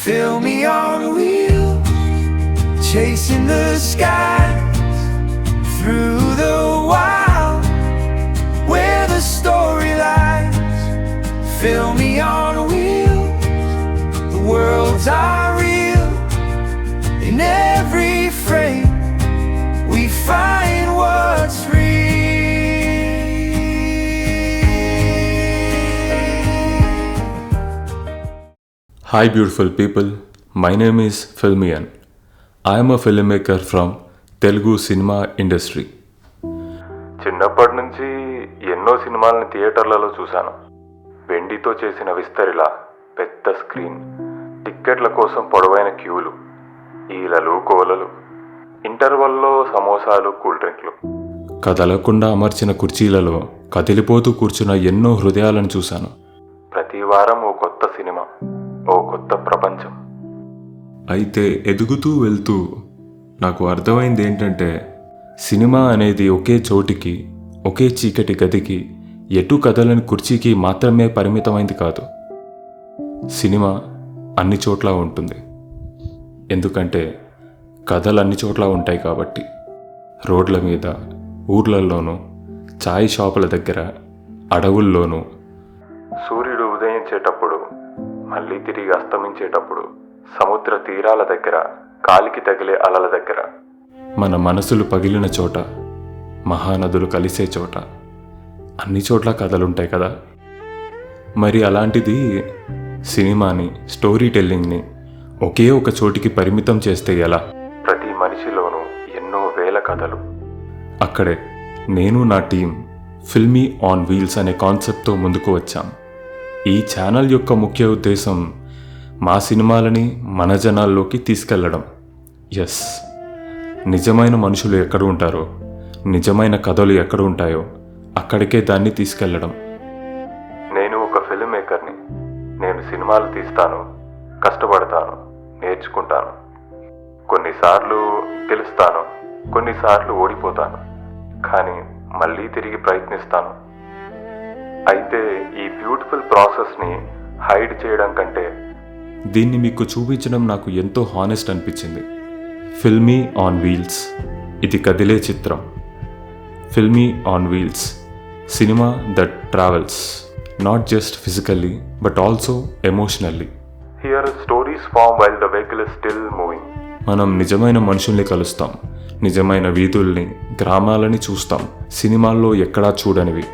Fill me on wheels, chasing the skies through the wild, where the story lies. Fill me on wheels, the worlds are real. In every frame, we find what's real. Hi beautiful people, my name is Filmian. I am a filmmaker from Telugu cinema industry. చిన్నప్పటి నుంచి ఎన్నో సినిమాలను థియేటర్లలో చూశాను. వెండితో చేసిన విస్తరిలా పెద్ద screen, టిక్కెట్ల కోసం పొడవైన క్యూలు, ఈలలు కోలలు, ఇంటర్వల్లో సమోసాలు, కూల్ డ్రింక్లు, కదలకుండా అమర్చిన కుర్చీలలో కదిలిపోతూ కూర్చున్న ఎన్నో హృదయాలను చూశాను. ప్రతి వారం ఓ కొత్త సినిమా, ఓ కొత్త ప్రపంచం. అయితే ఎదుగుతూ వెళ్తూ నాకు అర్థమైంది ఏంటంటే, సినిమా అనేది ఒకే చోటికి, ఒకే చీకటి గదికి, ఎటు కదలని కుర్చీకి మాత్రమే పరిమితమైంది కాదు. సినిమా అన్ని చోట్ల ఉంటుంది. ఎందుకంటే కథలు అన్ని చోట్ల ఉంటాయి కాబట్టి. రోడ్ల మీద, ఊర్లలోనూ, చాయ్ షాపుల దగ్గర, అడవుల్లోనూ, సూర్యుడు ఉదయించేటప్పుడు, మళ్ళీ తిరిగి అస్తమించేటప్పుడు, సముద్ర తీరాల దగ్గర, కాలికి తగిలే అలల దగ్గర, మన మనసులు పగిలిన చోట, మహానదులు కలిసే చోట, అన్ని చోట్ల కథలుంటాయి కదా. మరి అలాంటిది సినిమాని, స్టోరీ టెల్లింగ్ని ఒకే ఒక చోటికి పరిమితం చేస్తే ఎలా? ప్రతి మనిషిలోనూ ఎన్నో వేల కథలు. అక్కడే నేను నా టీం ఫిల్మీ ఆన్ వీల్స్ అనే కాన్సెప్ట్తో ముందుకు వచ్చాం. ఈ ఛానల్ యొక్క ముఖ్య ఉద్దేశం మా సినిమాలని మన జనాల్లోకి తీసుకెళ్లడం. ఎస్, నిజమైన మనుషులు ఎక్కడ ఉంటారో, నిజమైన కథలు ఎక్కడ ఉంటాయో అక్కడికే దాన్ని తీసుకెళ్లడం. నేను ఒక ఫిల్మ్ మేకర్ని. నేను సినిమాలు తీస్తాను, కష్టపడతాను, నేర్చుకుంటాను. కొన్నిసార్లు గెలుస్తాను, కొన్నిసార్లు ఓడిపోతాను, కానీ మళ్ళీ తిరిగి ప్రయత్నిస్తాను. అయితే ఈ బ్యూటిఫుల్ ప్రాసెస్ని హైడ్ చేయడం కంటే దీన్ని మీకు చూపించడం నాకు ఎంతో హానెస్ట్ అనిపించింది. ఫిల్మీ ఆన్ వీల్స్, ఇది కదిలే చిత్రం. Filmy on Wheels, cinema that travels, not just physically but also emotionally. Here stories form while the vehicle is still moving. మనం నిజమైన మనుషుల్ని కలుస్తాం, నిజమైన వీధుల్ని, గ్రామాలని చూస్తాం, సినిమాల్లో ఎక్కడా చూడనివి.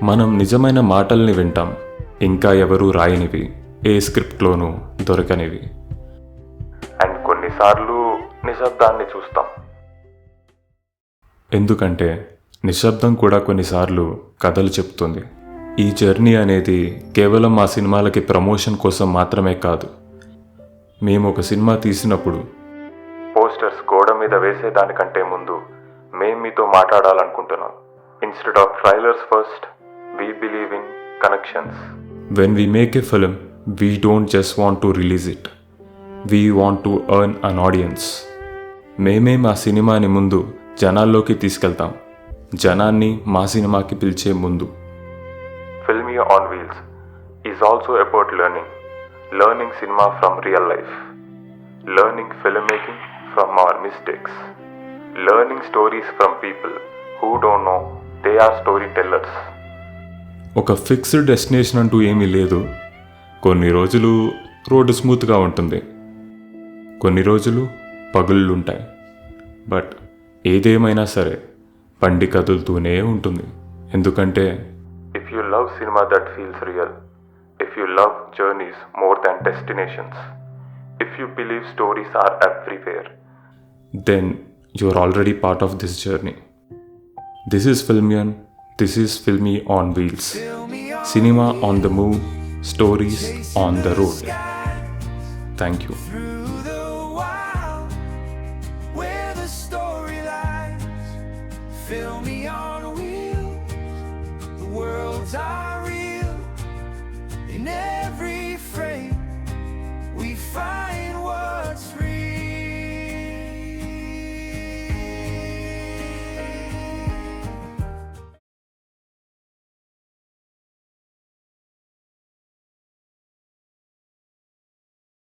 మనం నిజమైన మాటల్ని వింటాం, ఇంకా ఎవరూ రాయనివి, ఏ స్క్రిప్ట్లోనూ దొరకనివి. అండ్ కొన్నిసార్లు నిశ్శబ్దాన్ని చూస్తాం. ఎందుకంటే నిశ్శబ్దం కూడా కొన్నిసార్లు కథలు చెప్తుంది. ఈ జర్నీ అనేది కేవలం మా సినిమాలకి ప్రమోషన్ కోసం మాత్రమే కాదు. మేము ఒక సినిమా తీసినప్పుడు పోస్టర్స్ గోడ మీద వేసేదానికంటే ముందు మేము మీతో మాట్లాడాలనుకుంటున్నాం. Instead of trailers first, we believe in connections. When we make a film, we don't just want to release it. We want to earn an audience. మేమే మా సినిమాని ముందు జనాల్లోకి తీసుకెళ్తాం, జనాన్ని మా సినిమాకి పిలిచే ముందు. Filmy on Wheels is also about learning cinema from real life, learning film making from our mistakes, learning stories from people who don't know they are story tellers. ఒక ఫిక్స్డ్ డెస్టినేషన్ అంటూ ఏమీ లేదు. కొన్ని రోజులు రోడ్డు స్మూత్గా ఉంటుంది, కొన్ని రోజులు పగుళ్ళుంటాయి. బట్ ఏదేమైనా సరే బండి కదులుతూనే ఉంటుంది. ఎందుకంటే if you love cinema that feels real, if you love journeys more than destinations, if you believe stories are everywhere, then you are already part of this journey. This is Filmian. This is Filmy on Wheels. Cinema on the move, stories on the road. Thank you. Through the wild, where the story lies. Fill me on wheels, the worlds are real. In